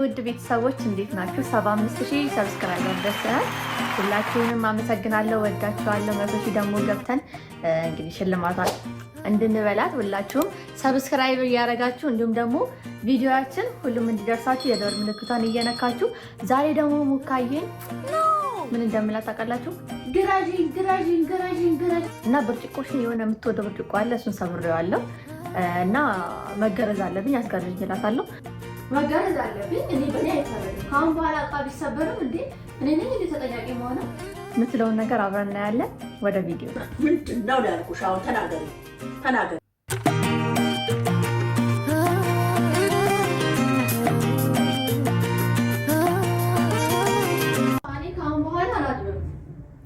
ውድ ቤተሰቦች እንዴት ናችሁ? 75000 ሰብስክራይበር ደርሰናል። ሁላችሁንም አመሰግናለሁ፣ ወዳችኋለሁ። 100,000 ደግሞ ገብተን እንግዲህ ሽልማቷን እንድንበላት ሁላችሁም ሰብስክራይብ እያደረጋችሁ እንዲሁም ደግሞ ቪዲዮያችን ሁሉም እንዲደርሳችሁ የደወል ምልክቷን እየነካችሁ ዛሬ ደግሞ ሙካዬን ምን እንደምላት ታውቃላችሁ? ግራዥን እና ብርጭቆሽን የሆነ የምትወደው ብርጭቆ አለ፣ እሱን ሰብሬዋለሁ እና መገረዝ አለብኝ፣ አስገርጅላታለሁ። መገረዝ አለብኝ። እኔ በኔ አይፈረድም። ከአሁን በኋላ እቃ ቢሰበርም እንዴ እኔ ነኝ እንዴ ተጠያቂ መሆነው የምትለውን ነገር አብረን እናያለን። ወደ ቪዲዮ ምንድን ነው ያልኩሽ? አሁን ተናገሪ። እኔ ከአሁን በኋላ አላጥብም።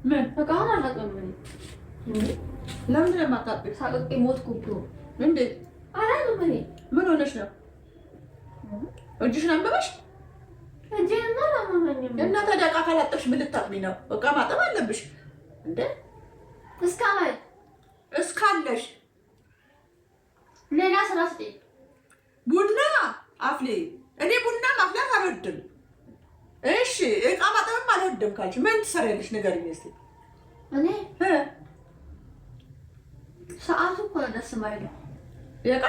ምን እቃውን አላጥብም። ለምንድን ነው የማታጥቢው? ሳቅቄ ሞትኩብህ። እንዴት አላጥብም። እኔ ምን ሆነሽ ነው? እጅሽን አመመሽ? እጄንማ አላመመኝም። እና ታዲያ እቃ ካላጠብሽ ምን ልታጥቢ ነው? እቃ ማጠብ አለብሽ እንዴ? እስካለሽ ሌላ ስራ ስጤ። ቡና አፍሌ። እኔ ቡና ማፍላት አልወድም። እሺ እቃ ማጠብም አልወድም ካልሽ ምን ትሰሪያለሽ? ንገሪኝ እስኪ። እኔ ሰዓቱ እኮ ደስ የማይለው የእቃ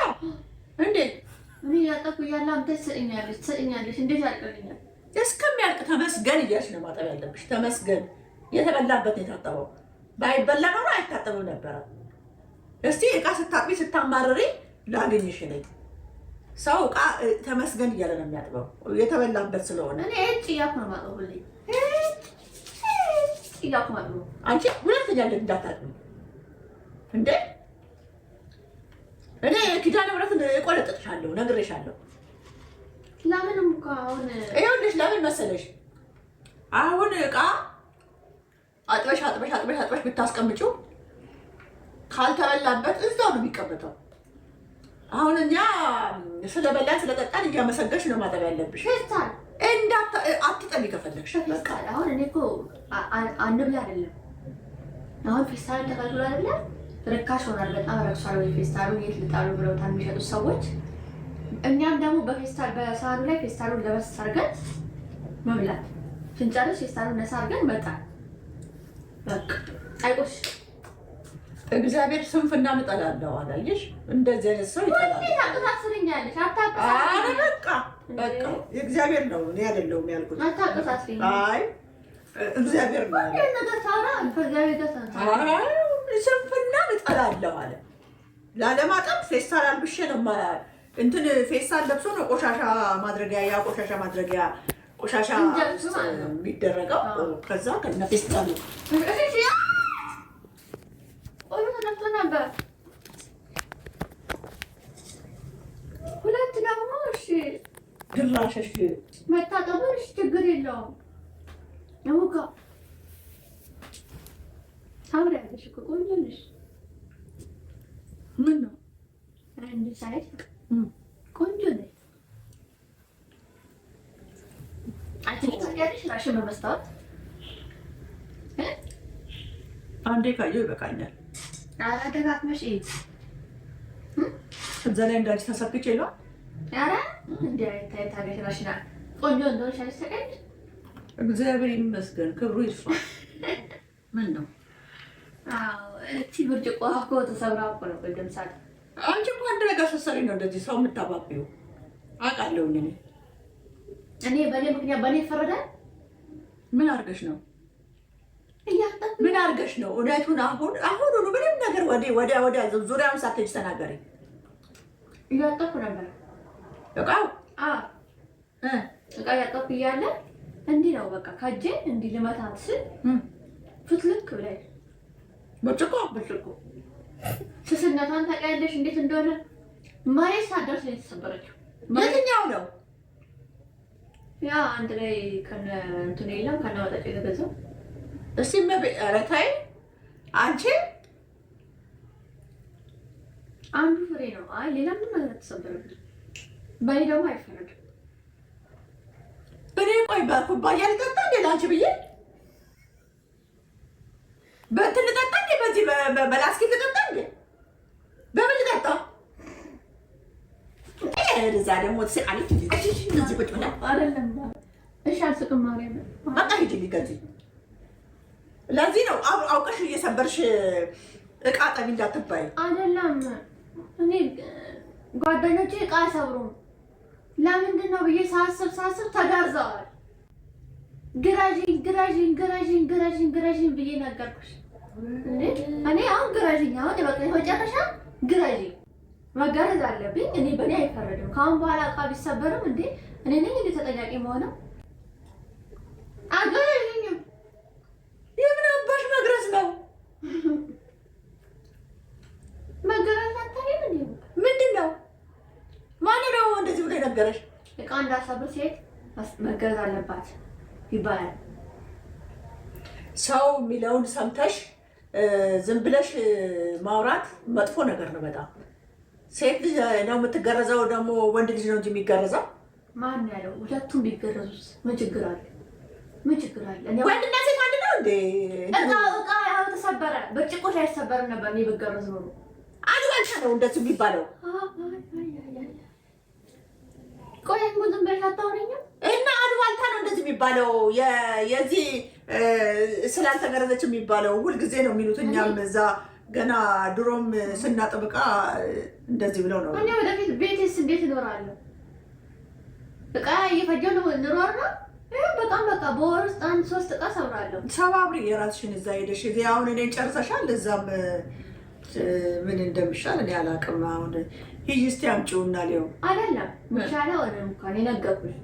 እንዴት እኔ ያጠብኩ እያለ አንተ ትሰጠኛለሽ። እንዴት ያልቅልኛል? እስከሚያልቅ ተመስገን እያልሽ ነው ማጠብ ያለብሽ። ተመስገን። የተበላበት የታጠበው ባይበላ ኖሮ አይታጠብም ነበረ። እስቲ እቃ ስታጥቢ ስታማርሪ ላገኝሽ ነኝ። ሰው እቃ ተመስገን እያለ ነው የሚያጥበው የተበላበት ስለሆነ። እኔ እጭ እያልኩ ነው የማጥበው ሁሌ እያልኩ ማጥበው። አንቺ ሁለተኛ እንዳታጥቢ እንዴ! እኔ ኪዳነ ምሕረትን እቆለጥጥሻለሁ፣ ነግሬሻለሁ። ለምንም እኮ አሁን ይኸውልሽ፣ ለምን መሰለሽ አሁን እቃ አጥበሽ ብታስቀምጪው ካልተበላበት እዛው ነው የሚቀመጠው። አሁን እኛ ስለበላን ስለጠጣን እያመሰገንሽ ነው ማጠብ ያለብሽ። ፌስታል አትጠቢ ከፈለግሽ። በቃ አሁን እኔ እኮ አንብላ አይደለም አሁን ፌስታል ተከልክሎ አይደለም ርካሽ ሆናል። በጣም ረክሷል። ወይ ፌስታሉን የት ልጣሉ ብለው የሚሸጡት ሰዎች፣ እኛም ደግሞ በፌስታል በሳህኑ ላይ ፌስታሉን ለበስ አድርገን መብላት ስንጨርስ ፌስታሉን ነሳ አድርገን መጣል። በቃ አይቆሽ እግዚአብሔር ስንፍና እጠላለሁ አላየሽ? እንደዚህ አይነት ሰው ይጠላል። አታቅሳስሪኛለሽ። በቃ የእግዚአብሔር ነው፣ እኔ አይደለሁም ያልኩት። አታቅሳስሪኝ። አይ እግዚአብሔር ነው። ስንፍና እጠላለሁ አለ። ላለማጠብ ፌስታል አልብሼ ነው እንትን ፌስታል ለብሶ ነው ቆሻሻ ማድረጊያ ቆሻሻ የሚደረገው። ከዛ ከነ ፌስታሉ ሁለት ደግሞ እሺ ድራሸሽ መታጠብሽ ችግር የለውም። ያውቃ ታምሪያለሽ እኮ ቆንጆ ነሽ። ምን ነው አንድ ሳይድ ቆንጆ ነሽ። አትታያለሽ ራስሽን በመስታወት አንዴ ካየሁ ይበቃኛል። ኧረ ደጋግመሽ እይት። እዛ ላይ እንዳንቺ ተሰክቼ ነው። ኧረ እንደ ታያለሽ ራስሽን ቆንጆ እንደሆነሽ አይሰቀኝ። እግዚአብሔር ይመስገን፣ ክብሩ ይስፋ። ምን ነው እቺ ብርጭቆ እኮ ተሰብራ እኮ ነው። ቅድም ሳት አንቺ እኮ አንድ ነገር ስትሰሪ ነው እንደዚህ ሰው የምታባቢው። አውቃለሁ እኔ በእኔ ምክንያት በእኔ ይፈረዳል። ምን አድርገሽ ነው? ምን አድርገሽ ነው? እውነቱን አሁን ምንም ነገር ወዲያ ዙሪያውን ሳትሄጂ ተናገሪ። እያጠብኩ ነበር እቃው እቃ እያጠብኩ እያለ እንዲህ ነው በቃ ከእጄ እንዲህ ልመታት ስል ፍትልክ ብላኝ ብርጭቆ ስስነቷን ታውቂያለሽ እንዴት እንደሆነ። መሬት ሳትደርስ ነው የተሰበረችው። የትኛው ነው? ያ አንድ ላይ ከነ እንትኑ የለም ከነ ወጣጭ የተገዛው። እስኪ ኧረ ተይ አንቺ። አንዱ ፍሬ ነው። አይ ሌላ ምን ማለት ተሰበረብኝ። በእኔ ደግሞ አይፈረድም። እኔ ቆይ በኩባያ ልጠጣ እንዴ ላንቺ ብዬ በእንትን ልጠጣ እንዴ? በዚህ በላስኪት ልጠጣ እንዴ? በምን ልጠጣ? እዛ ደግሞ ትስቃለች። እዚህ ቁጭ ብላ አይደለም። እሺ አልስቅም ማርያም። በቃ ሂጂልኝ ከዚህ። ለዚህ ነው አውቀሽ እየሰበርሽ እቃ ጠቢ እንዳትባይ። አይደለም እኔ ጓደኞቼ እቃ አይሰብሩም። ለምንድን ነው ብዬ ሳስብ ተጋርዘዋል። ግራዥኝ ብዬ ነገርኩሽ እንዴ። እኔ አሁን ግራዥኝ አሁን በቃ መጨረሻ ግራዥኝ መጋረዝ አለብኝ። እኔ በእኔ አይፈረድም። ከአሁን በኋላ እቃ ቢሰበርም እንዴ እኔ ነኝ እንዴ ተጠያቂ መሆነው? አገረኝም የምን አባሽ መግረዝ ነው? መገረዝ አታይም እንዴ? ምንድን ነው? ማን ነው እንደዚህ ብሎ ነገረሽ? እቃ እንዳሰብር ሴት መገረዝ አለባት ይባላል። ሰው የሚለውን ሰምተሽ ዝም ብለሽ ማውራት መጥፎ ነገር ነው በጣም። ሴት ልጅ ነው የምትገረዘው፣ ደግሞ ወንድ ልጅ ነው እንጂ የሚገረዘው። ማን ያለው? ሁለቱም ቢገረዙስ ምን ችግር አለ? ምን ችግር አለ? ወንድና ሴት አንድ ነው እንዴ? እቃ ያው ተሰበረ፣ ብርጭቆ አይሰበርም ነበር። እኔ ብገረዝ ነው አሉባልታ ነው እንደዚህ የሚባለው። ቆይ ዝም ብለሽ አታወሪኝም? እና አሉባልታ ነው እንደዚህ የሚባለው። የዚህ ስላልተገረዘች የሚባለው ሁልጊዜ ነው የሚሉት። እኛም እዛ ገና ድሮም ስናጥብቃ እንደዚህ ብለው ነው። እኔ ወደፊት ቤቴስ እንዴት እኖራለሁ? እቃ እየፈጀሁ ነው እንኖር ነው። በጣም በቃ በወር ውስጥ 1-3 እቃ ሰብራለሁ። ሰባብሪ የራስሽን እዛ ሄደሽ እዚህ አሁን እኔን ጨርሰሻል። እዛም ምን እንደሚሻል እኔ አላውቅም። አሁን ሂጂ እስኪ አምጪውና ሊሆን አይደለም የሚሻለው እኔ እንኳን የነገርኩሽ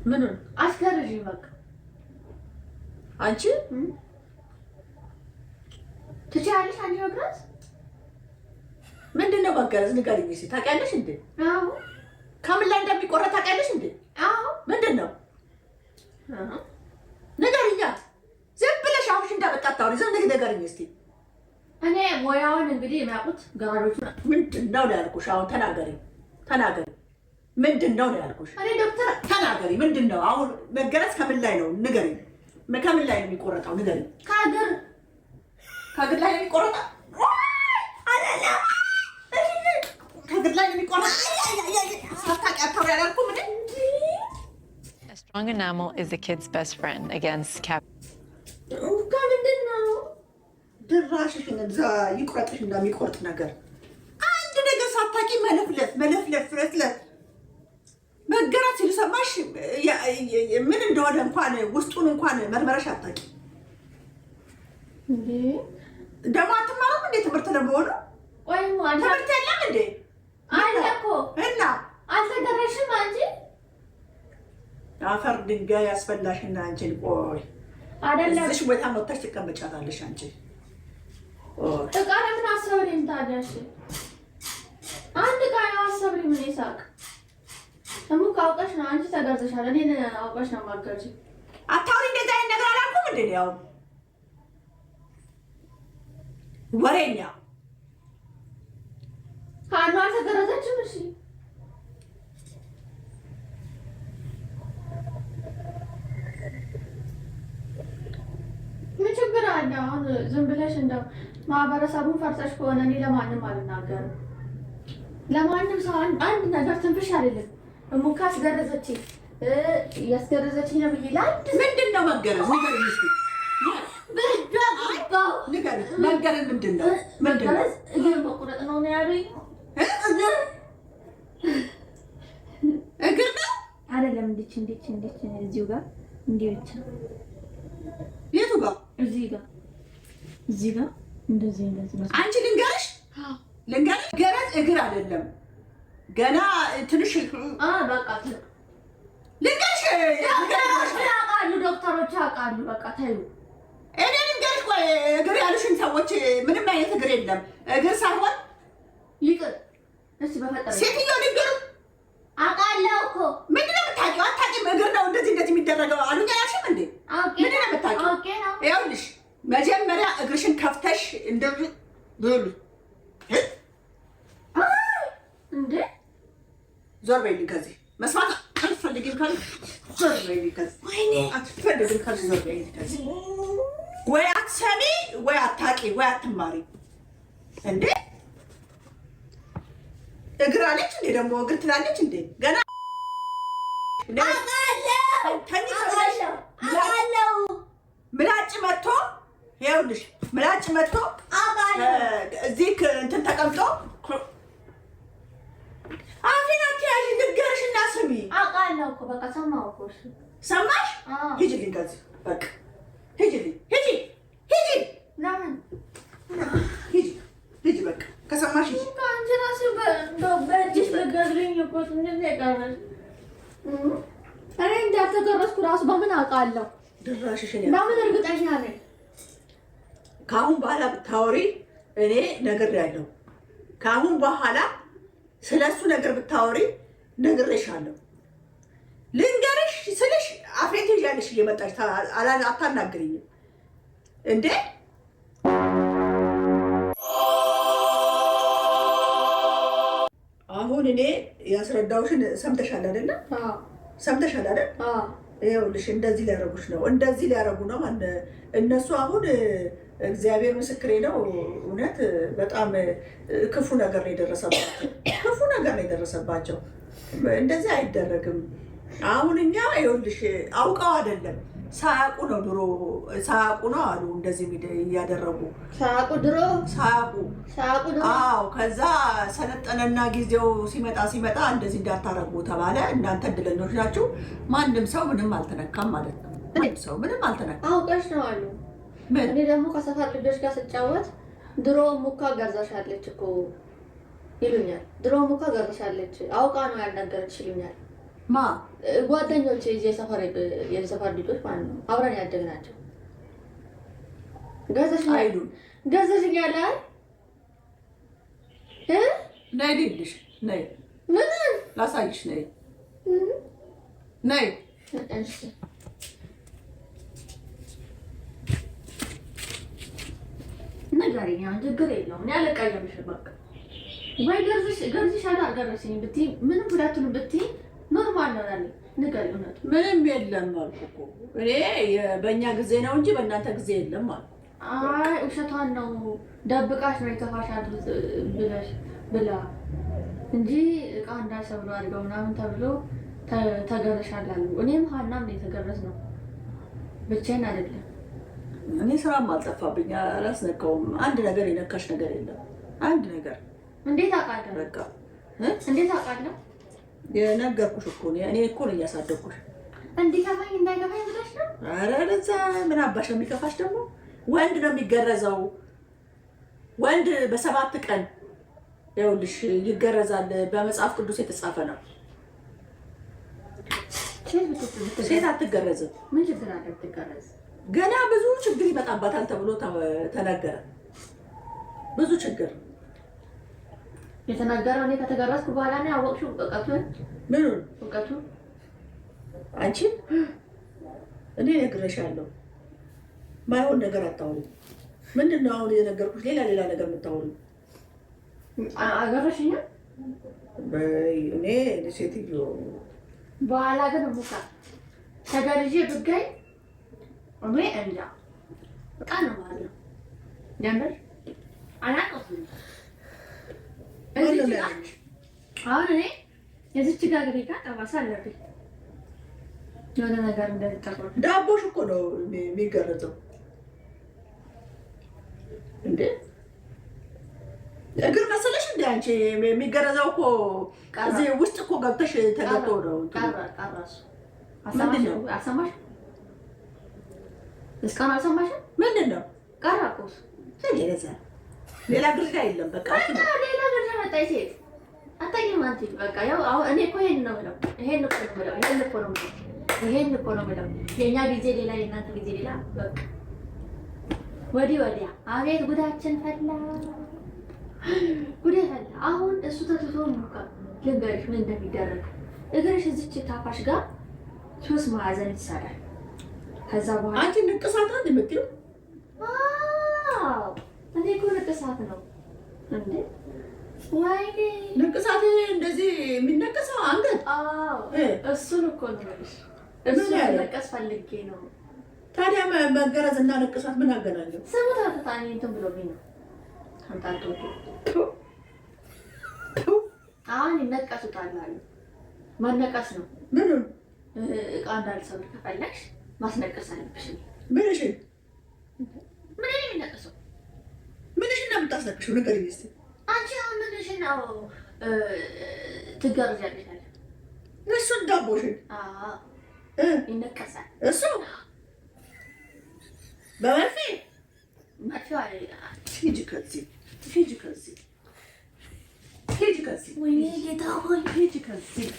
ምኑን አስገርዥኝ በቃ አንቺ ትችያለሽ። አንቺ መግረዝ ምንድን ነው መገረዝ? ንገሪኝ እስኪ። ታውቂያለሽ እንዴ? አዎ። ከምን ላይ እንደሚቆረጥ ታውቂያለሽ እንዴ? አዎ። ምንድን ነው ንገሪኛ። ዝም ብለሽ አሁንሽ እንዳመጣ አታውሪ። ዝም ብለሽ ንገሪኝ እስኪ። እኔ ሙያውን እንግዲህ የሚያውቁት ገራዶቹ ናቸው። ምንድን ነው ያልኩሽ? አሁን ተናገሪ። ምንድን ነው ያልኩሽ? እኔ ዶክተር ተናገሪ። ምንድን ነው አሁን መገረዝ? ከምን ላይ ነው ንገሪኝ። ከምን ላይ ነው የሚቆረጠው? ንገሪኝ። ከእግር ላይ ነው የሚቆረጠው? ከእግር ላይ ነው የሚቆረጠው? ሳታውቂ አታውሪ አላልኩም እንዴ? A strong enamel is the kid's best friend against ከምንድን ነው ድራሽሽን እዛ ይቁረጥሽ እንደሚቆርጥ ነገር አንድ ነገር ሳታውቂ መለፍለፍ መገረዝ ሲሉ ሰማሽ? ምን እንደሆነ እንኳን ውስጡን እንኳን መርመረሽ አታውቂ እንዴ? ደግሞ አትማሩም እንዴ? ትምህርት ለመሆኑ ትምህርት የለም እንዴ? አለ እኮ እና አልተገረሽም አንቺ? አፈር ድንጋይ ያስፈላሽና አንቺን ቆይ አይደለም እዚህ ቦታ ወጥተሽ ትቀመጫታለሽ አንቺ። እቃ ለምን አሰብሪም ታዲያሽ? አንድ እቃ አሰብሪም ምን ይሳቅ? ደግሞ ካውቀሽ ነው አንቺ ተገርዘሻል። እኔን አውቀሽ ነው ማገርጂ። አታውሪ እንደዛ አይነት ነገር አላልኩም እንዴ? ያው ወሬኛ ካኑ አልተገረዘችም። እሺ ምን ችግር አለ? አሁን ዝም ብለሽ እንደው ማህበረሰቡን ፈርሰሽ ከሆነ እኔ ለማንም አልናገርም። ለማንም ሰው አንድ ነገር ትንፍሽ አይደለም። እሙካ አስገረዘችኝ ያስገረዘችኝ ነው ብዬ ለአንድ ምንድን ነው መገረዝ? ንገሪኝ እስኪ። ንገሪኝ መገረዝ ምንድን ነው? መገረዝ እግር መቁረጥ ነው ያሉኝ። እግር ነው አይደለም። እንዴት እዚሁ ጋር እንዴ ብቻ የቱ ጋር? እዚህ ጋር እንደዚህ አንቺ ልንገርሽ ገረዝ እግር አይደለም ገና ትንሽ በቃ ልንገርሽ ያውቃሉ፣ ዶክተሮች ያውቃሉ። በቃ ተይው። እኔ ልንገርሽ ቆይ እግር ያሉሽን ሰዎች ምንም አይነት እግር የለም። እግር ሳይሆን ይቅር እስኪ በፈጠረ ሴትዮ ልንገር አውቃለሁ እኮ ምንድን ነው የምታውቂው? አታውቂም? እግር ነው እንደዚህ የሚደረገው አሉኝ አላልሽም እንዴ? ምንድን ነው የምታውቂው? ይኸውልሽ መጀመሪያ እግርሽን ከፍተሽ እንደዚህ ብሉ እንዴ። ዞር በይልኝ ከዚህ መስማት አትፈልጊም ካል ዞር በይልኝ ከዚህ አትፈልጊም ካል ዞር በይልኝ ከዚህ። ወይ አትሰሚ ወይ አታውቂ ወይ አትማሪ እንዴ። እግር አለች እንዴ ደግሞ እግር ትላለች እንዴ ገና ምላጭ መጥቶ ይኸውልሽ ምላጭ መጥቶ እዚህ እንትን ተቀምጦ አፌን አትያዥ ንገርሽና ስሚ አውቃለሁ እኮ በቃ ሰማሁ እኮ እሱ ሰማሽ ሂጂልኝ ከዚህ በቃ ሂጂልኝ ሂጂ ለምን ሂጂ በቃ ከሰማሽ ሂጂ አንቺ እራስሽ በእጅሽ በገድልኝ እኮ እንደዚህ ያቀረሽ እኔ እንዳልተገረዝኩ እራሱ በምን አውቃለሁ ድራሽሽን በምን እርግጠኛ ነኝ ከአሁን በኋላ ብታወሪ እኔ ነግሬያለሁ ከአሁን በኋላ ስለሱ ነገር ብታወሪ ነግሬሻለሁ ልንገርሽ ስልሽ አፌን ትይዣለሽ እየመጣሽ አታናግሪኝም እንዴ አሁን እኔ ያስረዳውሽን ሰምተሻል አይደል ሰምተሻል አይደል ይኸውልሽ እንደዚህ ሊያረጉሽ ነው እንደዚህ ሊያረጉ ነው እነሱ አሁን እግዚአብሔር ምስክሬ ነው እውነት በጣም ክፉ ነገር ነው የደረሰባቸው እንደዚህ አይደረግም አሁን እኛ ይኸውልሽ አውቀው አይደለም ሳያውቁ ነው ድሮ ሳያውቁ ነው አሉ እንደዚህ እያደረጉ ሳያውቁ አዎ ከዛ ሰለጠነና ጊዜው ሲመጣ እንደዚህ እንዳታረጉ ተባለ እናንተ እድለኞች ናችሁ ማንም ሰው ምንም አልተነካም ማለት ነው ሰው ምንም አልተነካም አውቀሽ ነው አሉ እኔ ደግሞ ከሰፈር ልጆች ጋር ስጫወት ድሮ ሙካ ገርዛሻለች እኮ ይሉኛል ድሮ ሙካ ገርዛሻለች አውቃ ነው ያልነገረች ይሉኛል ማ ጓደኞቼ የሰፈር ልጆች ማለት ነው አብረን ያደግናቸው ገዛሽ እያለ ነይ ልልሽ ነይ ምን ላሳይሽ ነይ እሺ ነገርኛ ችግር የለውም እኔ አልቀየምሽም በቃ ወይ ገርዝሽ አልገረዝሽኝ ብትይ ምንም ሁለቱንም ብትይ ኖርማል ነው ያለ ነገር ይሆናል ምንም የለም አልኩ እኮ እኔ በእኛ ጊዜ ነው እንጂ በእናንተ ጊዜ የለም አልኩ አይ ውሸቷን ነው ደብቃሽ ነው የተፋሻል ብላ እንጂ እቃ እንዳይሰብሩ አድርገው ምናምን ተብሎ ተገረሻል አሉ እኔም ሀናም ነው የተገረዝነው ብቻዬን አይደለም እኔ ስራም አልጠፋብኝ አላስነካውም አንድ ነገር የነካሽ ነገር የለም አንድ ነገር እንዴት አውቃለሁ በቃ እንዴት አውቃለሁ የነገርኩሽ እኮ እኔ እኮ ነው እያሳደግኩሽ እንዲከፋኝ እንዳይከፋኝ ብለሽ ነው ኧረ ለዛ ምን አባሽ ነው የሚከፋሽ ደግሞ ወንድ ነው የሚገረዘው ወንድ በ7 ቀን ይኸውልሽ ይገረዛል በመጽሐፍ ቅዱስ የተጻፈ ነው ሴት አትገረዝም ምን ችግር አለ ብትገረዝ ገና ብዙ ችግር ይመጣባታል ተብሎ ተነገረ ብዙ ችግር የተናገረው እኔ ከተገረዝኩ በኋላ ነው ያወቅሽው እውቀቱን ምኑን እውቀቱን አንቺ እኔ ነግሬሻለሁ ማይሆን ነገር አታውሪ ምንድን ነው አሁን የነገርኩሽ ሌላ ነገር የምታውሪ አገረሽኝ እኔ ሴትዮ በኋላ ግን ሙካ ተገርዤ ብገኝ እኔ እንጃ በጣም ነው ማለት ነው ጀምር አላውቅም አሁን እኔ የዚች ጋር ግዴታ ጠባሳ አለብኝ የሆነ ነገር እንደጠቆር ዳቦሽ እኮ ነው የሚገረዘው እንዴ እግር መሰለሽ እንደ አንቺ የሚገረዘው እኮ እዚህ ውስጥ እኮ ገብተሽ ተገብቶ ነው ቀራሱ አሰማሽ እስካሁን አልሰማሽም ምንድን ነው ቀራቁስ ሌላ ግርዳ የለም በቃ ሌላ ግርዳ መጣይ ሴት አታውቂም አንቺ በቃ ያው አሁን እኔ እኮ ይሄን ነው የምለው ይሄን እኮ ነው የምለው የእኛ ጊዜ ሌላ የእናንተ ጊዜ ሌላ በቃ ወዲያ አቤት ጉዳችን ፈላ ጉዴ ፈላ አሁን እሱ ተትቶ ሙካ ልንገርሽ ምን እንደሚደረግ እግርሽ እዚች ታፋሽ ጋር 3 ማዕዘን ይሰራል ከዛ በኋላ አንቺ ንቅሳት አንድ የምትይው እኔ እኮ ንቅሳት ነው እንዴ ወይኔ ንቅሳት እንደዚህ የሚነቀሰው አንገት እሱን እኮ ነው እሱን መቀስ ፈልጌ ነው ታዲያ መገረዝ እና ንቅሳት ምን አገናኘው ስሙ ታታኝ እንትን ብሎብኝ ነው አንታንቶ አሁን ይነቀሱታል አሉ። መነቀስ ነው። ምኑን እቃ እንዳልሰብር ከፈለግሽ ማስነቀስ አለብሽ። ምንሽን ምን የሚነቀሰው ምንሽን ነው የምታስነቅሽው? ንገሪኝ እስኪ። አንቺ አሁን ምንሽን ነው ትገርዣለሽ? እሱን ዳቦሽን ይነቀሳል። እሱ በመርፌ ሂጂ ከዚህ ሂጂ ከዚህ ሂጂ ከዚህ። ወይኔ ጌታ ሆይ ሂጂ ከዚህ